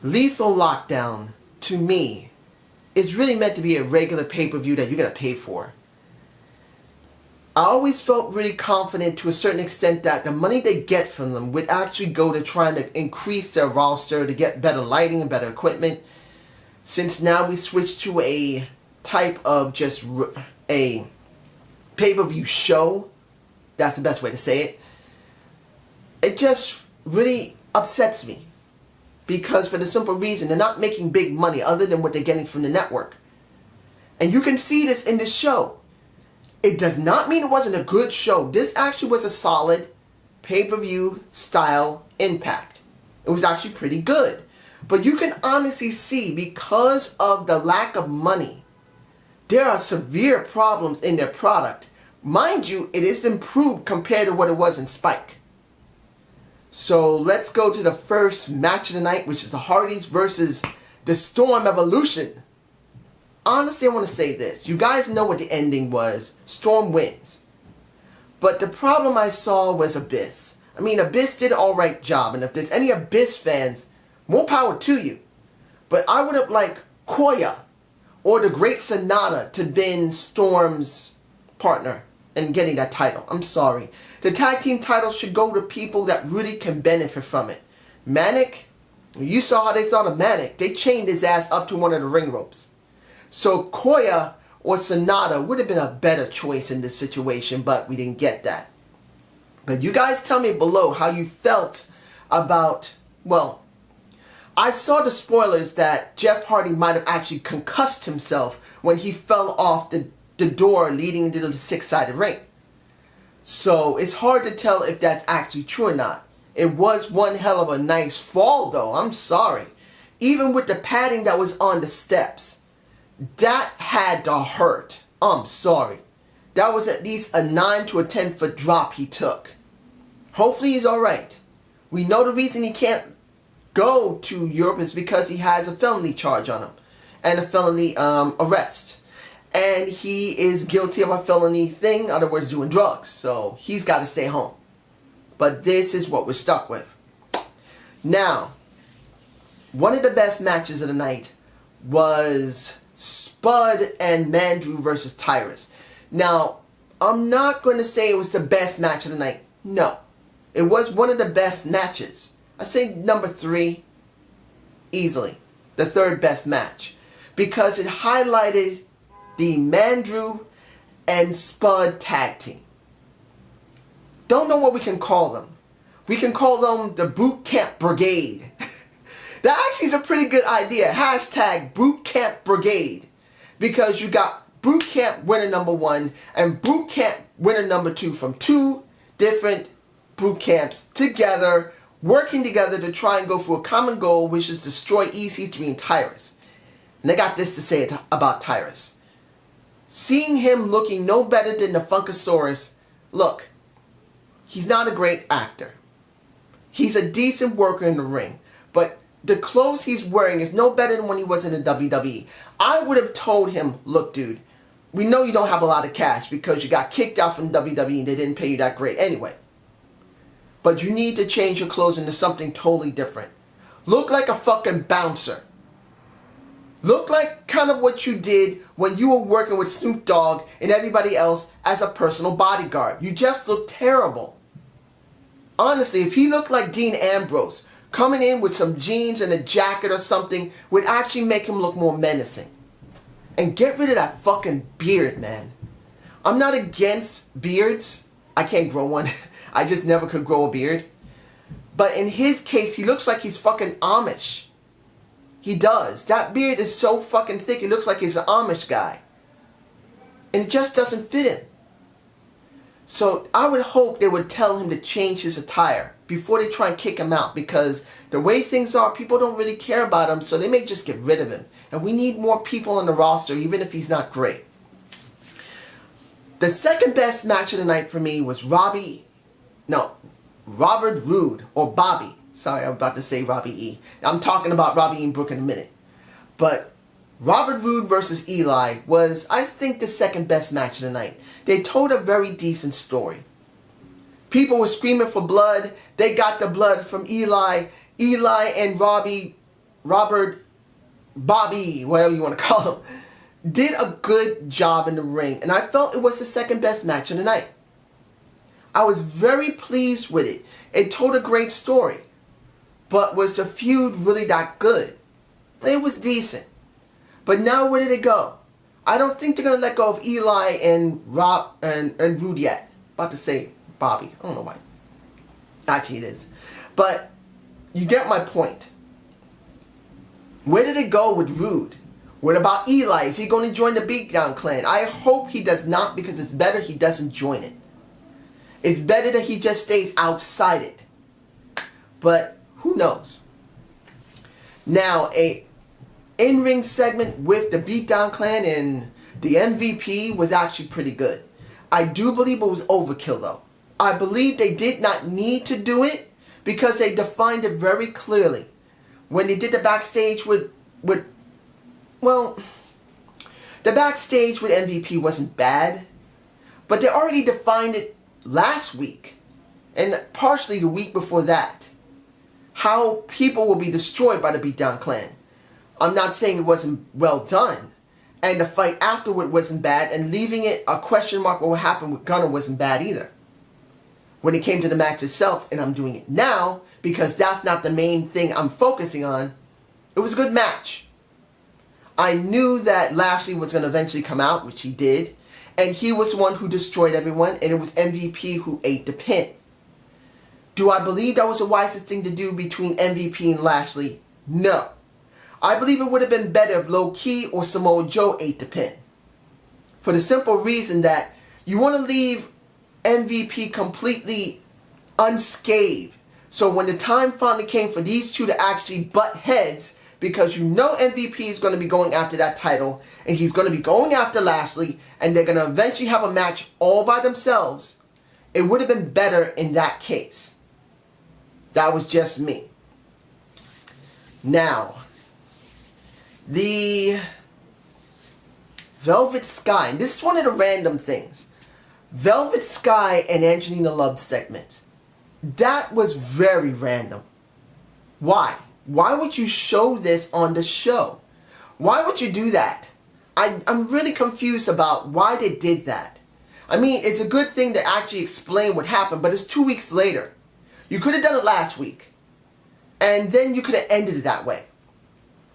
Lethal Lockdown, to me, is really meant to be a regular pay-per-view that you're going to pay for. I always felt really confident to a certain extent that the money they get from them would actually go to trying to increase their roster, to get better lighting and better equipment. Since now we switched to a type of just a pay-per-view show, that's the best way to say it, it just really upsets me. Because for the simple reason, they're not making big money other than what they're getting from the network. And you can see this in this show. It does not mean it wasn't a good show. This actually was a solid pay-per-view style Impact. It was actually pretty good. But you can honestly see, because of the lack of money, there are severe problems in their product. Mind you, it is improved compared to what it was in Spike. So let's go to the first match of the night, which is the Hardys versus the Storm Evolution. Honestly, I want to say this. You guys know what the ending was. Storm wins. But the problem I saw was Abyss. I mean, Abyss did an alright job. And if there's any Abyss fans, more power to you. But I would have liked Koya or the Great Sonata to been Storm's partner in getting that title. I'm sorry. The tag team titles should go to people that really can benefit from it. Manic, you saw how they thought of Manic. They chained his ass up to one of the ring ropes. So Koya or Sonata would have been a better choice in this situation, but we didn't get that. But you guys tell me below how you felt about, well, I saw the spoilers that Jeff Hardy might have actually concussed himself when he fell off the door leading into the six-sided ring. So it's hard to tell if that's actually true or not. It was one hell of a nice fall though, I'm sorry. Even with the padding that was on the steps, that had to hurt. I'm sorry. That was at least a 9 to a 10 foot drop he took. Hopefully he's alright. We know the reason he can't go to Europe is because he has a felony charge on him. And a felony arrest. And he is guilty of a felony thing, in other words, doing drugs. So he's got to stay home. But this is what we're stuck with. Now, one of the best matches of the night was Spud and Mandrew versus Tyrus. Now, I'm not going to say it was the best match of the night. No. It was one of the best matches. I say number 3, easily. The third best match. Because it highlighted the Mandrew and Spud tag team. Don't know what we can call them. We can call them the Boot Camp Brigade. That actually is a pretty good idea. Hashtag Boot Camp Brigade. Because you got Boot Camp winner number 1 and Boot Camp winner number 2 from 2 different boot camps together, working together to try and go for a common goal, which is destroy EC3 and Tyrus. And I got this to say about Tyrus. Seeing him looking no better than the Funkasaurus, look, he's not a great actor. He's a decent worker in the ring, but the clothes he's wearing is no better than when he was in the WWE. I would have told him, look dude, we know you don't have a lot of cash because you got kicked out from WWE and they didn't pay you that great anyway. But you need to change your clothes into something totally different. Look like a fucking bouncer. Look like kind of what you did when you were working with Snoop Dogg and everybody else as a personal bodyguard. You just look terrible. Honestly, if he looked like Dean Ambrose, coming in with some jeans and a jacket or something would actually make him look more menacing. And get rid of that fucking beard, man. I'm not against beards. I can't grow one. I just never could grow a beard. But in his case, he looks like he's fucking Amish. He does. That beard is so fucking thick, it looks like he's an Amish guy. And it just doesn't fit him. So I would hope they would tell him to change his attire before they try and kick him out. Because the way things are, people don't really care about him, so they may just get rid of him. And we need more people on the roster, even if he's not great. The second best match of the night for me was Robert Roode, or Bobby. Sorry, I'm about to say Robbie E. I'm talking about Robbie E. and Brooke in a minute. But Robert Roode versus Eli was, I think, the second best match of the night. They told a very decent story. People were screaming for blood. They got the blood from Eli. Eli and Robbie Bobby, whatever you want to call him, did a good job in the ring, and I felt it was the second best match of the night. I was very pleased with it. It told a great story, but was the feud really that good? It was decent, but now where did it go? I don't think they're gonna let go of Eli and Rob and Rude yet. About to say Bobby, I don't know why. Actually, it is, but you get my point. Where did it go with Rude? What about Eli? Is he going to join the Beatdown Clan? I hope he does not, because it's better he doesn't join it. It's better that he just stays outside it. But who knows? Now, a in-ring segment with the Beatdown Clan and the MVP was actually pretty good. I do believe it was overkill, though. I believe they did not need to do it because they defined it very clearly. When they did the backstage with well, the backstage with MVP wasn't bad, but they already defined it last week, and partially the week before that, how people will be destroyed by the Beatdown Clan. I'm not saying it wasn't well done, and the fight afterward wasn't bad, and leaving it a question mark on what happened with Gunner wasn't bad either. When it came to the match itself, and I'm doing it now, because that's not the main thing I'm focusing on, it was a good match. I knew that Lashley was going to eventually come out, which he did, and he was the one who destroyed everyone, and it was MVP who ate the pin. Do I believe that was the wisest thing to do between MVP and Lashley? No. I believe it would have been better if Low Key or Samoa Joe ate the pin. For the simple reason that you want to leave MVP completely unscathed. So when the time finally came for these two to actually butt heads, because you know MVP is going to be going after that title, and he's going to be going after Lashley, and they're going to eventually have a match all by themselves, it would have been better in that case. That was just me. Now, the Velvet Sky, and this is one of the random things. Velvet Sky and Angelina Love segment. That was very random. Why? Why would you show this on the show? Why would you do that? I'm really confused about why they did that. I mean, it's a good thing to actually explain what happened, but it's 2 weeks later. You could have done it last week, and then you could have ended it that way.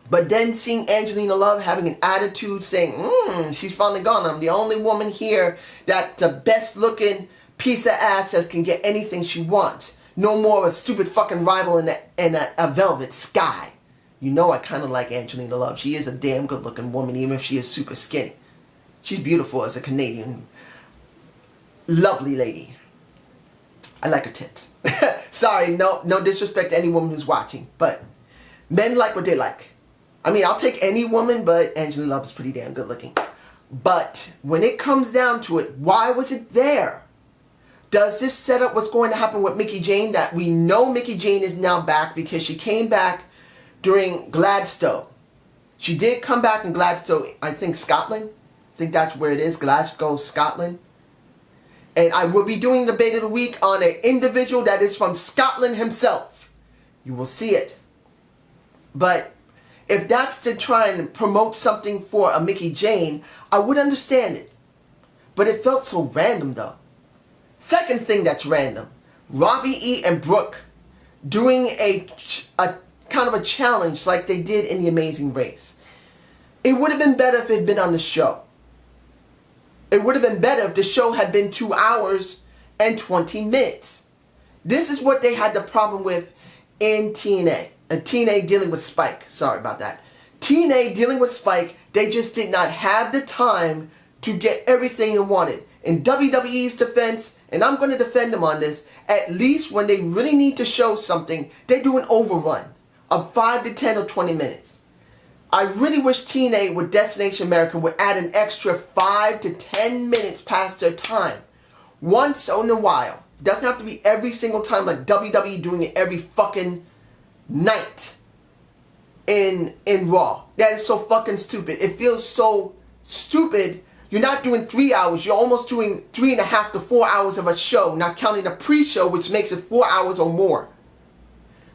But then seeing Angelina Love having an attitude saying, she's finally gone. I'm the only woman here that the best looking piece of ass that can get anything she wants. No more of a stupid fucking rival in a Velvet Sky. You know I kind of like Angelina Love. She is a damn good looking woman, even if she is super skinny. She's beautiful as a Canadian. Lovely lady. I like her tits. Sorry, no disrespect to any woman who's watching, but men like what they like. I mean, I'll take any woman, but Angelina Love is pretty damn good looking. But when it comes down to it, why was it there? Does this set up what's going to happen with Mickie Jane? That we know Mickie Jane is now back because she came back during Gladstone. She did come back in Gladstone, I think Scotland. I think that's where it is, Glasgow, Scotland. And I will be doing the debate of the week on an individual that is from Scotland himself. You will see it. But if that's to try and promote something for a Mickie Jane, I would understand it. But it felt so random though. Second thing that's random, Robbie E. and Brooke doing a kind of a challenge like they did in The Amazing Race. It would have been better if it had been on the show. It would have been better if the show had been 2 hours and 20 minutes. This is what they had the problem with in TNA. And TNA dealing with Spike. Sorry about that. TNA dealing with Spike, they just did not have the time to get everything they wanted. In WWE's defense, and I'm going to defend them on this, at least when they really need to show something, they do an overrun of 5 to 10 or 20 minutes. I really wish TNA with Destination America would add an extra 5 to 10 minutes past their time. Once in a while. It doesn't have to be every single time like WWE doing it every fucking night in Raw. That is so fucking stupid. It feels so stupid. You're not doing 3 hours. You're almost doing 3.5 to 4 hours of a show, not counting the pre-show, which makes it 4 hours or more.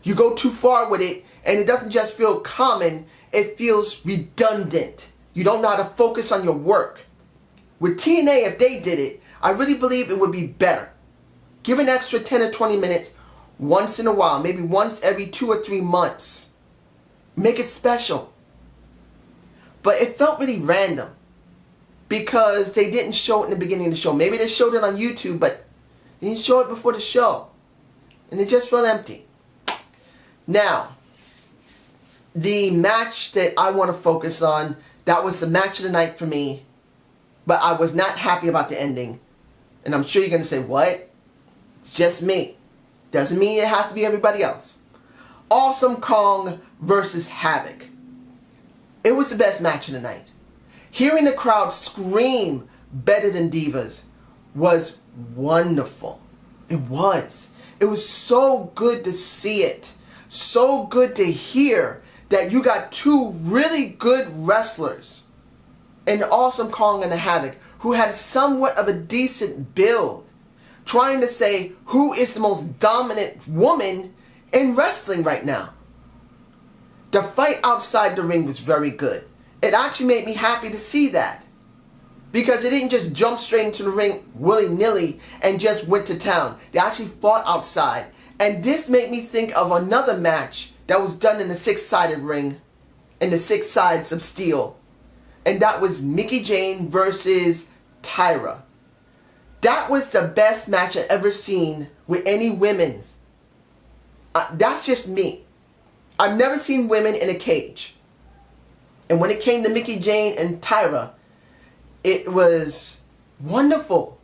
You go too far with it, and it doesn't just feel common, it feels redundant. You don't know how to focus on your work. With TNA, if they did it, I really believe it would be better. Give an extra 10 or 20 minutes once in a while, maybe once every 2 or 3 months. Make it special. But it felt really random because they didn't show it in the beginning of the show. Maybe they showed it on YouTube, but they didn't show it before the show. And it just felt empty. Now, the match that I want to focus on, that was the match of the night for me. But I was not happy about the ending. And I'm sure you're going to say, what? It's just me. Doesn't mean it has to be everybody else. Awesome Kong versus Havoc. It was the best match of the night. Hearing the crowd scream better than Divas was wonderful. It was. It was so good to see it. So good to hear that you got two really good wrestlers in the Awesome Kong and the Havoc who had somewhat of a decent build, trying to say who is the most dominant woman in wrestling right now. The fight outside the ring was very good. It actually made me happy to see that, because it didn't just jump straight into the ring willy-nilly and just went to town. They actually fought outside. And this made me think of another match that was done in the six-sided ring, in the six sides of steel. And that was Mickie Jane versus Tyra. That was the best match I've ever seen with any women's. That's just me. I've never seen women in a cage. And when it came to Mickie Jane and Tyra, it was wonderful.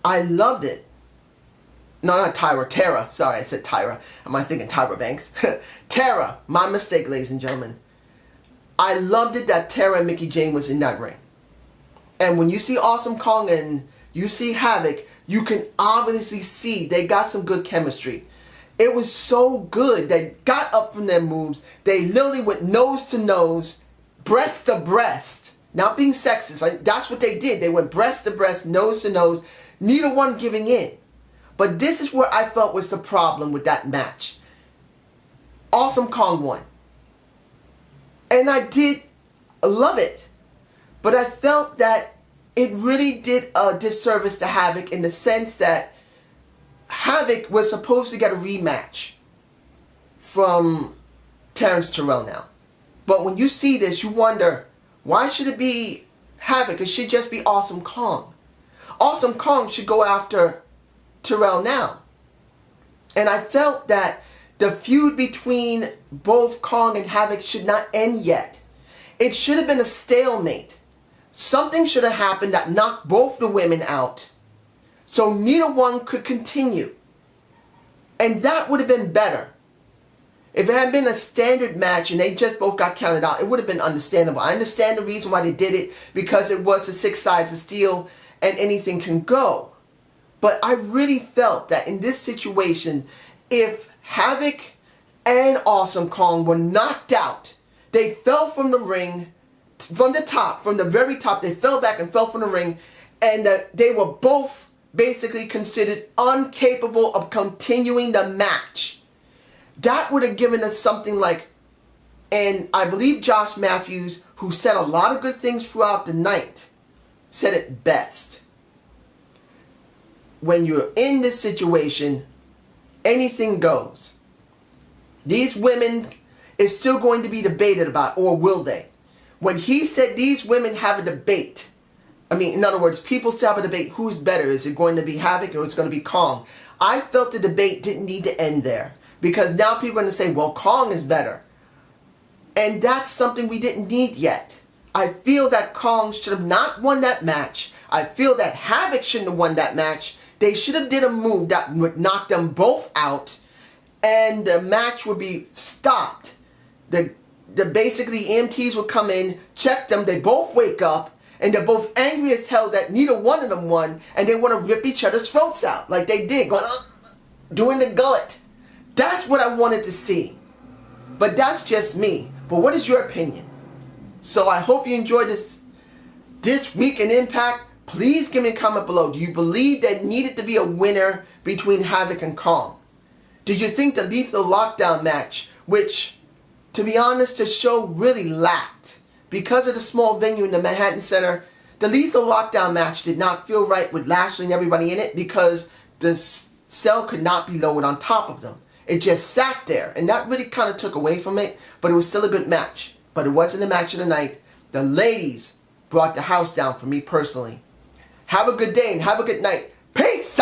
I loved it. No, not Tyra. Tara. Sorry, I said Tyra. Am I thinking Tyra Banks? Tara. My mistake, ladies and gentlemen. I loved it that Tara and Mickie Jane was in that ring. And when you see Awesome Kong and you see Havoc, you can obviously see they got some good chemistry. It was so good. They got up from their moves. They literally went nose to nose, breast to breast. Not being sexist. That's what they did. They went breast to breast, nose to nose. Neither one giving in. But this is where I felt was the problem with that match. Awesome Kong won. And I did love it. But I felt that it really did a disservice to Havoc in the sense that Havoc was supposed to get a rematch from Terrence Terrell now. But when you see this, you wonder, why should it be Havoc? It should just be Awesome Kong. Awesome Kong should go after Terrell now. And I felt that the feud between both Kong and Havoc should not end yet. It should have been a stalemate. Something should have happened that knocked both the women out, so neither one could continue. And that would have been better. If it had been a standard match and they just both got counted out, it would have been understandable. I understand the reason why they did it, because it was the six sides of steel and anything can go. But I really felt that in this situation, if Havoc and Awesome Kong were knocked out, they fell from the ring, from the top, from the very top, they fell back and fell from the ring, and they were both basically considered incapable of continuing the match. That would have given us something like, and I believe Josh Matthews, who said a lot of good things throughout the night, said it best. When you're in this situation, anything goes. These women is still going to be debated about, or will they? When he said these women have a debate, I mean, in other words, people still have a debate, who's better? Is it going to be Havoc or it's going to be Kong? I felt the debate didn't need to end there, because now people are going to say, well, Kong is better. And that's something we didn't need yet. I feel that Kong should have not won that match. I feel that Havoc shouldn't have won that match. They should have did a move that would knock them both out, and the match would be stopped. The basically EMTs would come in, check them, they both wake up, and they're both angry as hell that neither one of them won, and they want to rip each other's throats out like they did, going, doing the gullet. That's what I wanted to see. But that's just me. But what is your opinion? So I hope you enjoyed this week in Impact. Please give me a comment below. Do you believe there needed to be a winner between Havoc and Kong? Did you think the Lethal Lockdown match, which, to be honest, the show really lacked, because of the small venue in the Manhattan Center, the Lethal Lockdown match did not feel right with Lashley and everybody in it because the cell could not be lowered on top of them. It just sat there, and that really kind of took away from it, but it was still a good match. But it wasn't a match of the night. The ladies brought the house down for me personally. Have a good day and have a good night. Peace!